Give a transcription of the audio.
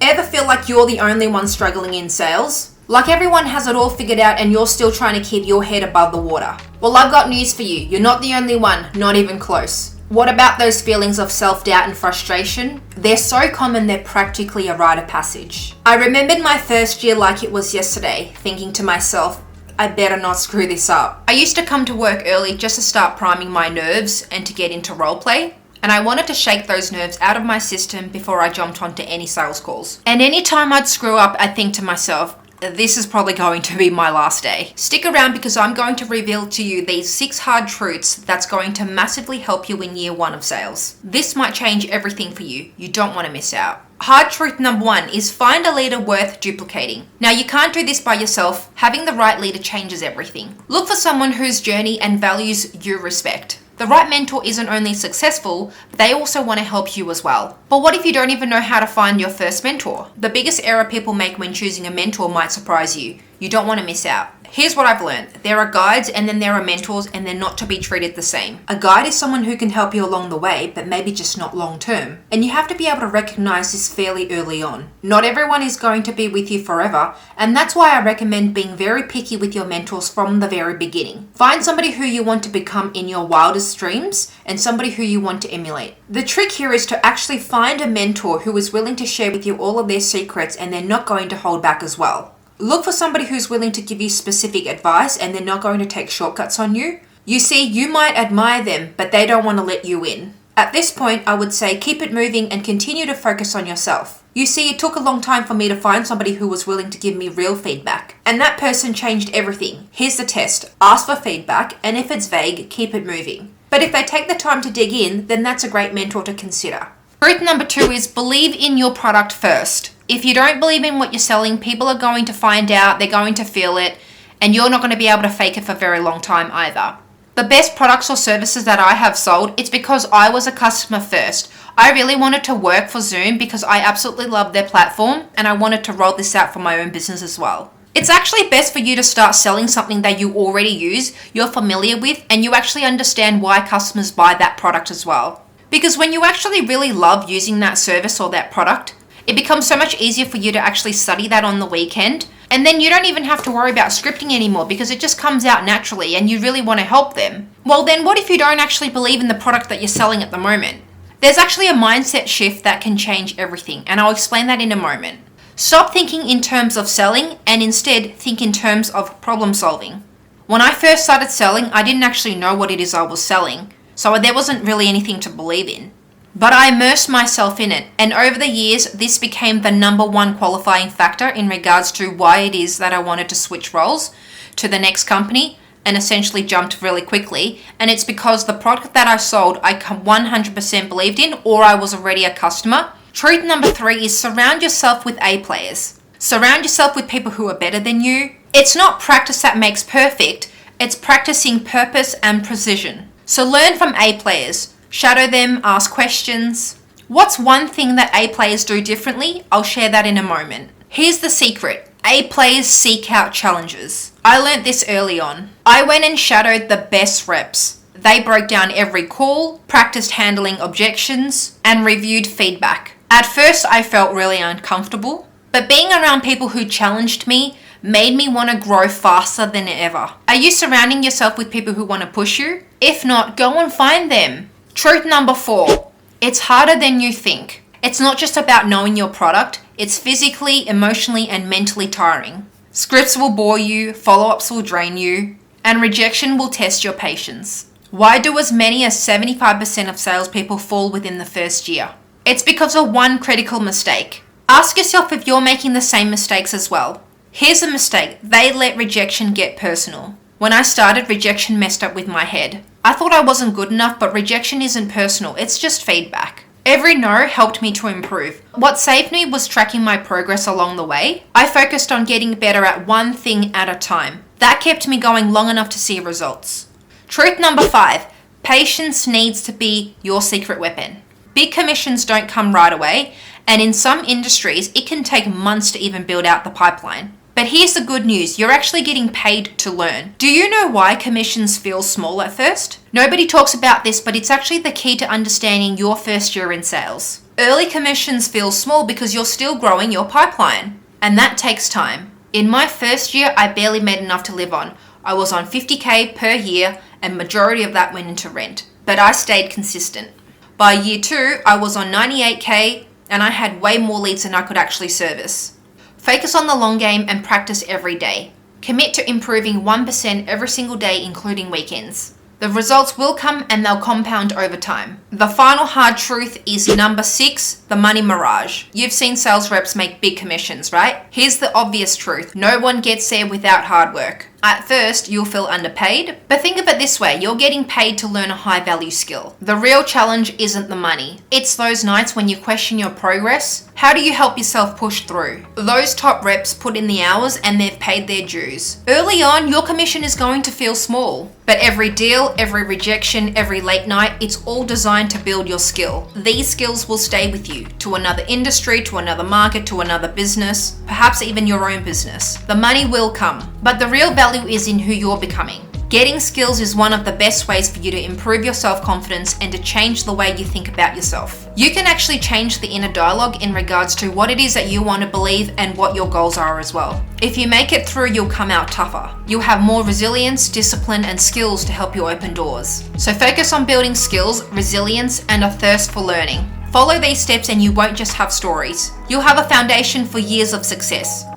Ever feel like you're the only one struggling in sales? Like everyone has it all figured out and you're still trying to keep your head above the water? Well, I've got news for you. You're not the only one, not even close. What about those feelings of self-doubt and frustration? They're so common they're practically a rite of passage. I remembered my first year like it was yesterday, thinking to myself, I better not screw this up. I used to come to work early just to start priming my nerves and to get into roleplay. And I wanted to shake those nerves out of my system before I jumped onto any sales calls. And anytime I'd screw up, I'd think to myself, this is probably going to be my last day. Stick around because I'm going to reveal to you these 6 hard truths that's going to massively help you in year 1 of sales. This might change everything for you. You don't want to miss out. Hard truth number 1 is find a leader worth duplicating. Now, you can't do this by yourself. Having the right leader changes everything. Look for someone whose journey and values you respect. The right mentor isn't only successful, but they also want to help you as well. But what if you don't even know how to find your first mentor? The biggest error people make when choosing a mentor might surprise you. You don't want to miss out. Here's what I've learned. There are guides and then there are mentors, and they're not to be treated the same. A guide is someone who can help you along the way, but maybe just not long term. And you have to be able to recognize this fairly early on. Not everyone is going to be with you forever, and that's why I recommend being very picky with your mentors from the very beginning. Find somebody who you want to become in your wildest dreams and somebody who you want to emulate. The trick here is to actually find a mentor who is willing to share with you all of their secrets and they're not going to hold back as well. Look for somebody who's willing to give you specific advice and they're not going to take shortcuts on you. You see, you might admire them, but they don't want to let you in. At this point, I would say keep it moving and continue to focus on yourself. You see, it took a long time for me to find somebody who was willing to give me real feedback. And that person changed everything. Here's the test. Ask for feedback, and if it's vague, keep it moving. But if they take the time to dig in, then that's a great mentor to consider. Truth number 2 is believe in your product first. If you don't believe in what you're selling, people are going to find out, they're going to feel it, and you're not going to be able to fake it for a very long time either. The best products or services that I have sold, it's because I was a customer first. I really wanted to work for Zoom because I absolutely loved their platform, and I wanted to roll this out for my own business as well. It's actually best for you to start selling something that you already use, you're familiar with, and you actually understand why customers buy that product as well. Because when you actually really love using that service or that product, it becomes so much easier for you to actually study that on the weekend. And then you don't even have to worry about scripting anymore because it just comes out naturally and you really want to help them. Well, then what if you don't actually believe in the product that you're selling at the moment? There's actually a mindset shift that can change everything, and I'll explain that in a moment. Stop thinking in terms of selling and instead think in terms of problem solving. When I first started selling, I didn't actually know what it is I was selling, so there wasn't really anything to believe in. But I immersed myself in it, and over the years, this became the number 1 qualifying factor in regards to why it is that I wanted to switch roles to the next company and essentially jumped really quickly. And it's because the product that I sold, I 100% believed in, or I was already a customer. Truth number 3 is surround yourself with A players. Surround yourself with people who are better than you. It's not practice that makes perfect, it's practicing purpose and precision. So learn from A players. Shadow them, ask questions. What's one thing that A players do differently? I'll share that in a moment. Here's the secret. A players seek out challenges. I learned this early on. I went and shadowed the best reps. They broke down every call, practiced handling objections, and reviewed feedback. At first, I felt really uncomfortable, but being around people who challenged me made me want to grow faster than ever. Are you surrounding yourself with people who want to push you? If not, go and find them. Truth number 4, it's harder than you think. It's not just about knowing your product, it's physically, emotionally, and mentally tiring. Scripts will bore you, follow-ups will drain you, and rejection will test your patience. Why do as many as 75% of salespeople fall within the first year? It's because of one critical mistake. Ask yourself if you're making the same mistakes as well. Here's a mistake. They let rejection get personal. When I started, rejection messed up with my head. I thought I wasn't good enough, but rejection isn't personal, it's just feedback. Every no helped me to improve. What saved me was tracking my progress along the way. I focused on getting better at one thing at a time. That kept me going long enough to see results. Truth number 5, patience needs to be your secret weapon. Big commissions don't come right away, and in some industries, it can take months to even build out the pipeline. But here's the good news, you're actually getting paid to learn. Do you know why commissions feel small at first? Nobody talks about this, but it's actually the key to understanding your first year in sales. Early commissions feel small because you're still growing your pipeline, and that takes time. In my first year, I barely made enough to live on. I was on $50K per year, and majority of that went into rent, but I stayed consistent. By year 2, I was on $98K, and I had way more leads than I could actually service. Focus on the long game and practice every day. Commit to improving 1% every single day, including weekends. The results will come and they'll compound over time. The final hard truth is number 6, the money mirage. You've seen sales reps make big commissions, right? Here's the obvious truth. No one gets there without hard work. At first, you'll feel underpaid, but think of it this way, you're getting paid to learn a high value skill. The real challenge isn't the money. It's those nights when you question your progress. How do you help yourself push through? Those top reps put in the hours and they've paid their dues. Early on, your commission is going to feel small, but every deal, every rejection, every late night, it's all designed to build your skill. These skills will stay with you to another industry, to another market, to another business, perhaps even your own business. The money will come, but the real value is in who you're becoming. Getting skills is one of the best ways for you to improve your self-confidence and to change the way you think about yourself. You can actually change the inner dialogue in regards to what it is that you want to believe and what your goals are as well. If you make it through, you'll come out tougher. You'll have more resilience, discipline, and skills to help you open doors. So focus on building skills, resilience, and a thirst for learning. Follow these steps and you won't just have stories. You'll have a foundation for years of success.